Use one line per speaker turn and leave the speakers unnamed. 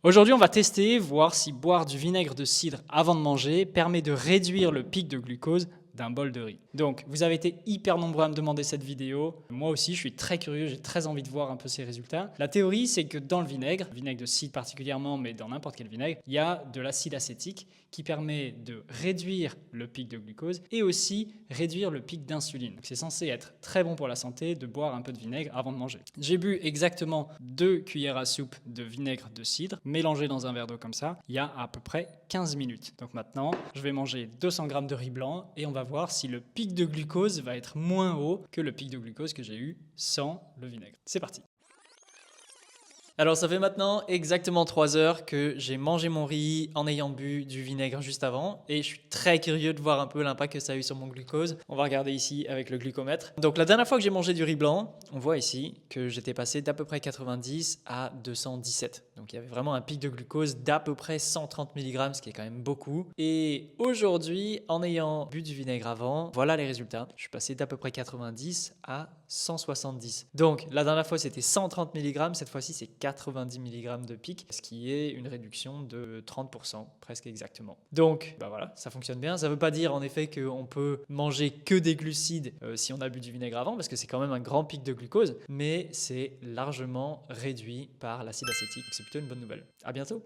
Aujourd'hui, on va tester, voir si boire du vinaigre de cidre avant de manger permet de réduire le pic de glucose d'un bol de riz. Donc, vous avez été hyper nombreux à me demander cette vidéo. Moi aussi, je suis très curieux, j'ai très envie de voir un peu ces résultats. La théorie, c'est que dans le vinaigre de cidre particulièrement, mais dans n'importe quel vinaigre, il y a de l'acide acétique qui permet de réduire le pic de glucose et aussi réduire le pic d'insuline. C'est censé être très bon pour la santé de boire un peu de vinaigre avant de manger. J'ai bu exactement 2 cuillères à soupe de vinaigre de cidre mélangé dans un verre d'eau comme ça il y a à peu près 15 minutes. Donc maintenant, je vais manger 200 g de riz blanc et on va voir si le pic de glucose va être moins haut que le pic de glucose que j'ai eu sans le vinaigre. C'est parti. Alors ça fait maintenant exactement 3 heures que j'ai mangé mon riz en ayant bu du vinaigre juste avant et je suis très curieux de voir un peu l'impact que ça a eu sur mon glucose. On va regarder ici avec le glucomètre. Donc la dernière fois que j'ai mangé du riz blanc, on voit ici que j'étais passé d'à peu près 90 à 217. Donc il y avait vraiment un pic de glucose d'à peu près 130 mg, ce qui est quand même beaucoup. Et aujourd'hui, en ayant bu du vinaigre avant, voilà les résultats. Je suis passé d'à peu près 90 à 170. Donc la dernière fois c'était 130 mg, cette fois-ci c'est 90 mg de pic, ce qui est une réduction de 30%, presque exactement. Donc voilà, ça fonctionne bien. Ça ne veut pas dire en effet qu'on peut manger que des glucides si on a bu du vinaigre avant, parce que c'est quand même un grand pic de glucose, mais c'est largement réduit par l'acide acétique. C'est plutôt une bonne nouvelle. À bientôt.